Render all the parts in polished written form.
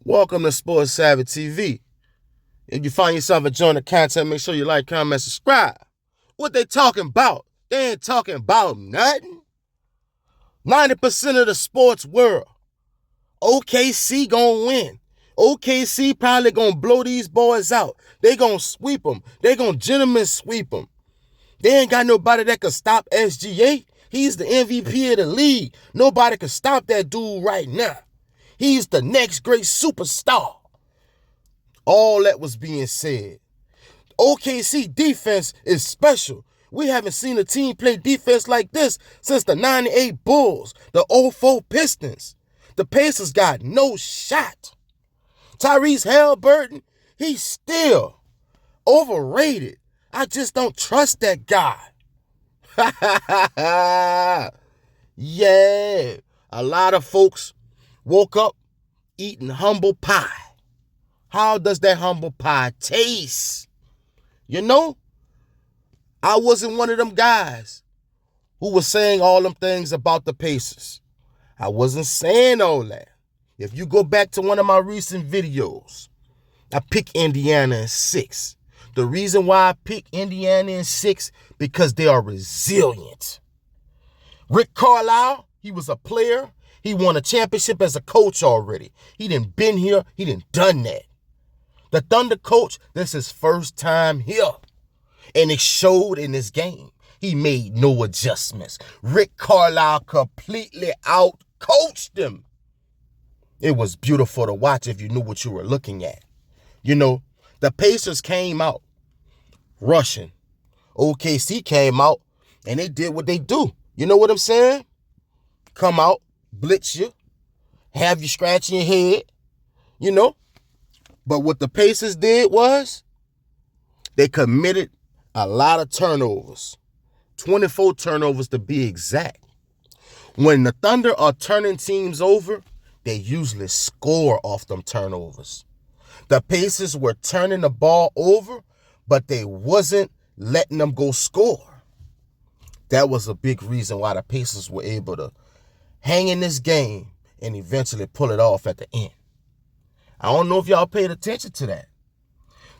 Welcome to Sports Savvy TV. If you find yourself enjoying the content, make sure you like, comment, subscribe. What they talking about? They ain't talking about nothing. 90% of the sports world, OKC gonna win. OKC probably gonna blow these boys out. They gonna sweep them. They gonna gentlemen sweep them. They ain't got nobody that can stop SGA. He's the MVP of the league. Nobody can stop that dude right now. He's the next great superstar. All that was being said. OKC defense is special. We haven't seen a team play defense like this since the 98 Bulls, the 04 Pistons. The Pacers got no shot. Tyrese Haliburton, he's still overrated. I just don't trust that guy. Yeah, a lot of folks woke up eating humble pie. How does that humble pie taste? You know, I wasn't one of them guys who was saying all them things about the Pacers. I wasn't saying all that. If you go back to one of my recent videos, I pick Indiana in 6. The reason why I pick Indiana in 6, because they are resilient. Rick Carlisle, he was a player. He won a championship as a coach already. He done been here. He done done that. The Thunder coach, this is his first time here. And it showed in this game. He made no adjustments. Rick Carlisle completely out-coached him. It was beautiful to watch if you knew what you were looking at. You know, the Pacers came out rushing. OKC came out and they did what they do. You know what I'm saying? Come out, blitz you, have you scratching your head, you know. But what the Pacers did was they committed a lot of turnovers. 24 turnovers to be exact. When the Thunder are turning teams over, they usually score off them turnovers. The Pacers were turning the ball over, but they wasn't letting them go score. That was a big reason why the Pacers were able to hang in this game and eventually pull it off at the end. I don't know if y'all paid attention to that.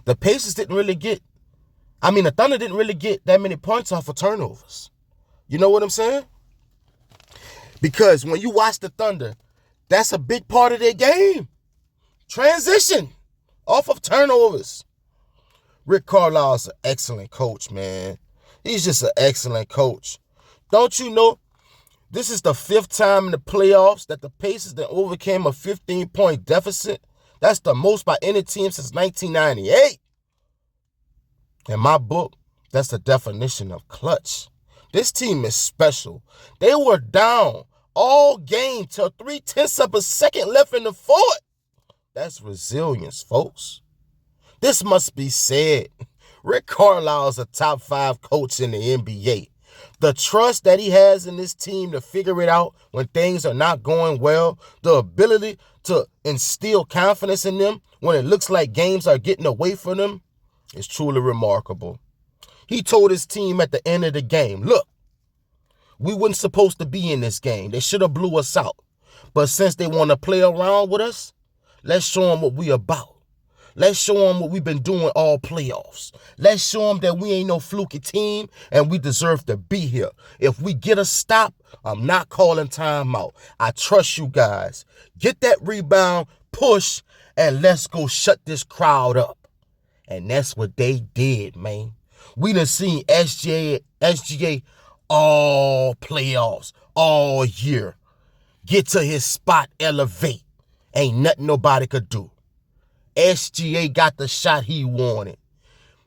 The Pacers the Thunder didn't really get that many points off of turnovers. You know what I'm saying? Because when you watch the Thunder, that's a big part of their game. Transition off of turnovers. Rick Carlisle's an excellent coach, man. He's just an excellent coach. Don't you know, this is the 5th time in the playoffs that the Pacers that overcame a 15-point deficit. That's the most by any team since 1998. In my book, that's the definition of clutch. This team is special. They were down all game till 0.3 of a second left in the fourth. That's resilience, folks. This must be said. Rick Carlisle is a top 5 coach in the NBA. The trust that he has in this team to figure it out when things are not going well, the ability to instill confidence in them when it looks like games are getting away from them, is truly remarkable. He told his team at the end of the game, look, we weren't supposed to be in this game. They should have blew us out. But since they want to play around with us, let's show them what we about. Let's show them what we've been doing all playoffs. Let's show them that we ain't no fluky team and we deserve to be here. If we get a stop, I'm not calling timeout. I trust you guys. Get that rebound, push, and let's go shut this crowd up. And that's what they did, man. We done seen SGA all playoffs, all year. Get to his spot, elevate. Ain't nothing nobody could do. SGA got the shot he wanted,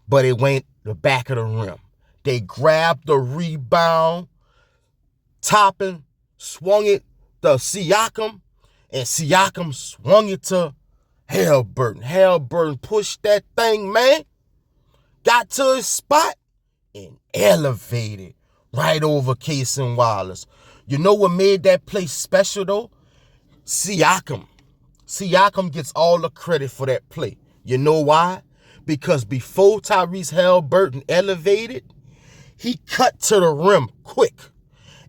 but it went the back of the rim. They grabbed the rebound, Toppin swung it to Siakam, and Siakam swung it to Haliburton. Haliburton pushed that thing, man, got to his spot, and elevated right over Cason Wallace. You know what made that play special, though? Siakam. Siakam gets all the credit for that play. You know why? Because before Tyrese Haliburton elevated, he cut to the rim quick.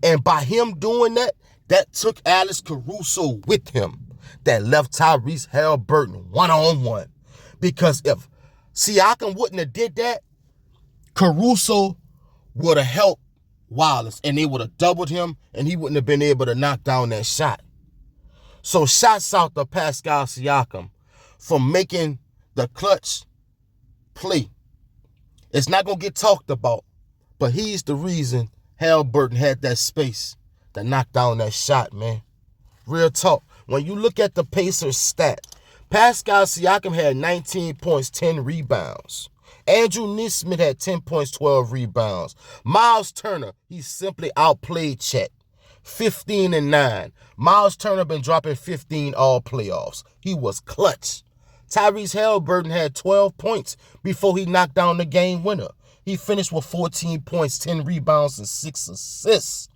And by him doing that, that took Alex Caruso with him. that left Tyrese Haliburton one-on-one. Because if Siakam wouldn't have did that, Caruso would have helped Wallace, and they would have doubled him, and he wouldn't have been able to knock down that shot. So shouts out to Pascal Siakam for making the clutch play. It's not going to get talked about, but he's the reason Haliburton had that space to knock down that shot, man. Real talk. When you look at the Pacers stat, Pascal Siakam had 19 points, 10 rebounds. Andrew Nesmith had 10 points, 12 rebounds. Miles Turner, he simply outplayed Chet. 15-9. Miles Turner been dropping 15 all playoffs. He was clutch. Tyrese Haliburton had 12 points before he knocked down the game winner. He finished with 14 points, 10 rebounds, and 6 assists.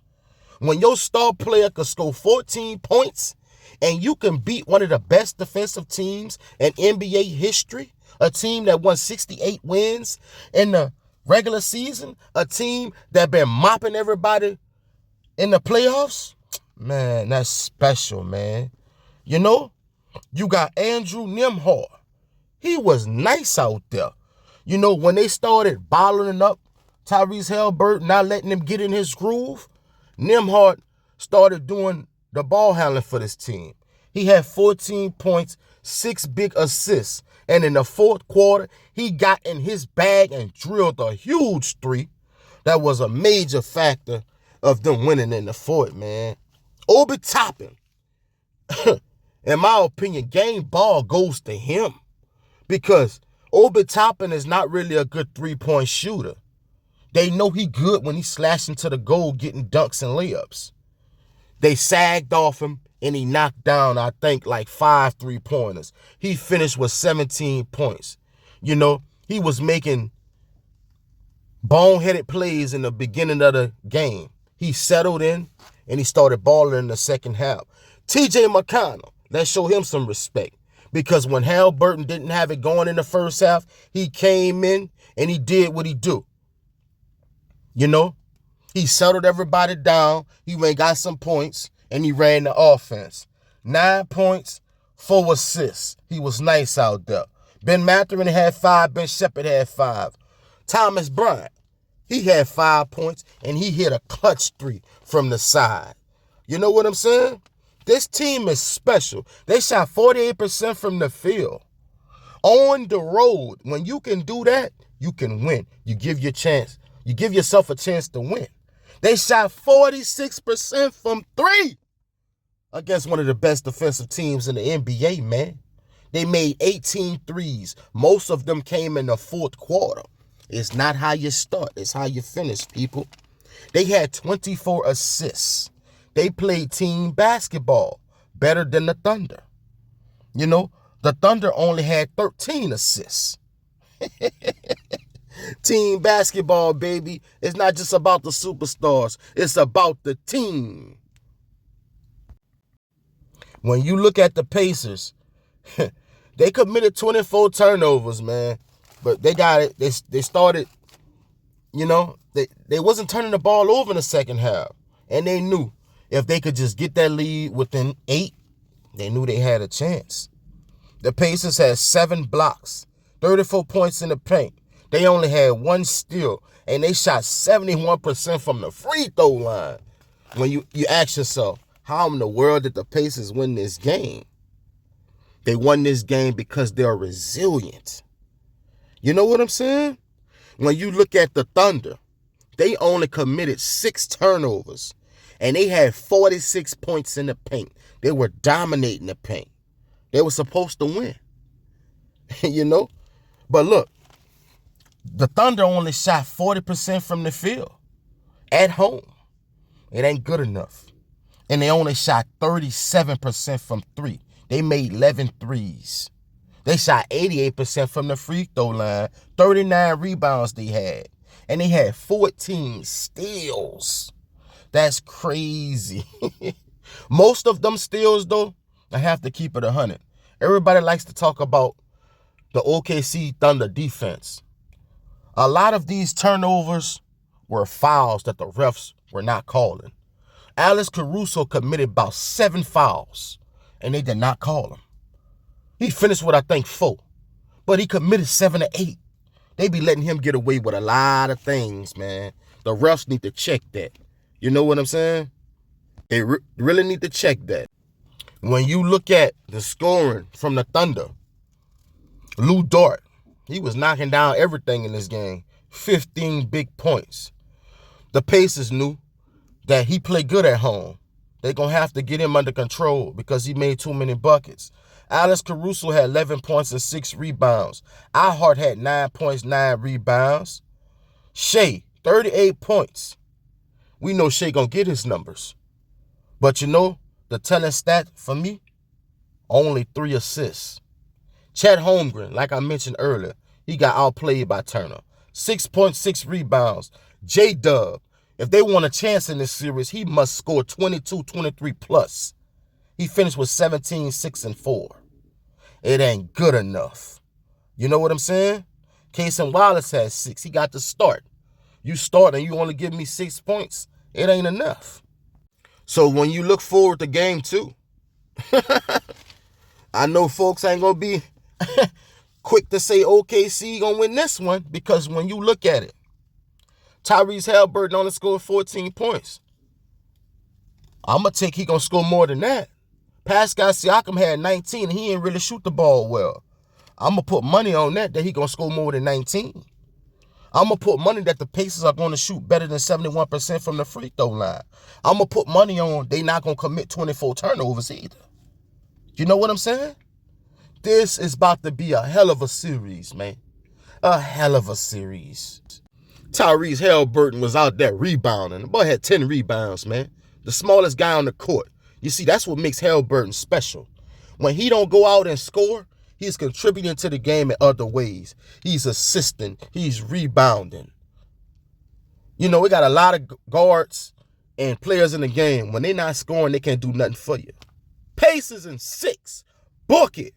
When your star player could score 14 points and you can beat one of the best defensive teams in NBA history, a team that won 68 wins in the regular season, a team that been mopping everybody in the playoffs, man, that's special, man. You know, you got Andrew Nembhard. He was nice out there. You know, when they started bottling up Tyrese Haliburton, not letting him get in his groove, Nembhard started doing the ball handling for this team. He had 14 points, 6 big assists. And in the fourth quarter, he got in his bag and drilled a huge three. That was a major factor of them winning in the fourth, man. Obi Toppin, in my opinion, game ball goes to him. Because Obi Toppin is not really a good three-point shooter. They know he good when he slashed into the goal getting dunks and layups. They sagged off him, and he knocked down, I think, like 5 3-pointers. He finished with 17 points. You know, he was making boneheaded plays in the beginning of the game. He settled in, and he started balling in the second half. T.J. McConnell, let's show him some respect. Because when Haliburton didn't have it going in the first half, he came in, and he did what he do. You know, he settled everybody down. He went got some points, and he ran the offense. 9 points, 4 assists. He was nice out there. Ben Mathurin had 5. Ben Shepherd had 5. Thomas Bryant, he had 5 points, and he hit a clutch 3 from the side. You know what I'm saying? This team is special. They shot 48% from the field. On the road, when you can do that, you can win. You give yourself a chance to win. They shot 46% from 3 against one of the best defensive teams in the NBA, man. They made 18 threes. Most of them came in the fourth quarter. It's not how you start. It's how you finish, people. They had 24 assists. They played team basketball better than the Thunder. You know, the Thunder only had 13 assists. Team basketball, baby. It's not just about the superstars. It's about the team. When you look at the Pacers, they committed 24 turnovers, man. But they got it. They started, you know, they wasn't turning the ball over in the second half. And they knew if they could just get that lead within 8, they knew they had a chance. The Pacers had 7 blocks, 34 points in the paint. They only had 1 steal, and they shot 71% from the free throw line. When you ask yourself, how in the world did the Pacers win this game? They won this game because they're resilient. You know what I'm saying? When you look at the Thunder, they only committed 6 turnovers, and they had 46 points in the paint. They were dominating the paint. They were supposed to win. You know? But look, the Thunder only shot 40% from the field at home. It ain't good enough. And they only shot 37% from 3. They made 11 threes. They shot 88% from the free throw line. 39 rebounds they had. And they had 14 steals. That's crazy. Most of them steals, though, I have to keep it 100. Everybody likes to talk about the OKC Thunder defense. A lot of these turnovers were fouls that the refs were not calling. Alex Caruso committed about 7 fouls. and they did not call him. He finished with, I think, 4, but he committed 7 or 8. They be letting him get away with a lot of things, man. The refs need to check that. You know what I'm saying? They really need to check that. When you look at the scoring from the Thunder, Lou Dort, he was knocking down everything in this game. 15 big points. The Pacers knew that he played good at home. They're going to have to get him under control because he made too many buckets. Alex Caruso had 11 points and 6 rebounds. Ihart had 9 points, 9 rebounds. Shea, 38 points. We know Shea going to get his numbers. But you know, the telling stat for me, only 3 assists. Chet Holmgren, like I mentioned earlier, he got outplayed by Turner. 6.6 rebounds. J-Dub, if they want a chance in this series, he must score 22, 23 plus. He finished with 17, 6, and 4. It ain't good enough. You know what I'm saying? Cason Wallace has 6. He got to start. You start and you only give me 6 points. It ain't enough. So when you look forward to game 2, I know folks ain't going to be quick to say OKC going to win this one, because when you look at it, Tyrese Haliburton only scored 14 points. I'm going to take he going to score more than that. Pascal Siakam had 19 and he didn't really shoot the ball well. I'm going to put money on that he going to score more than 19. I'm going to put money that the Pacers are going to shoot better than 71% from the free throw line. I'm going to put money on they not going to commit 24 turnovers either. You know what I'm saying? This is about to be a hell of a series, man. A hell of a series. Tyrese Haliburton was out there rebounding. The boy had 10 rebounds, man. The smallest guy on the court. You see, that's what makes Haliburton special. When he don't go out and score, he's contributing to the game in other ways. He's assisting. He's rebounding. You know, we got a lot of guards and players in the game. When they're not scoring, they can't do nothing for you. Pacers in 6. Book it.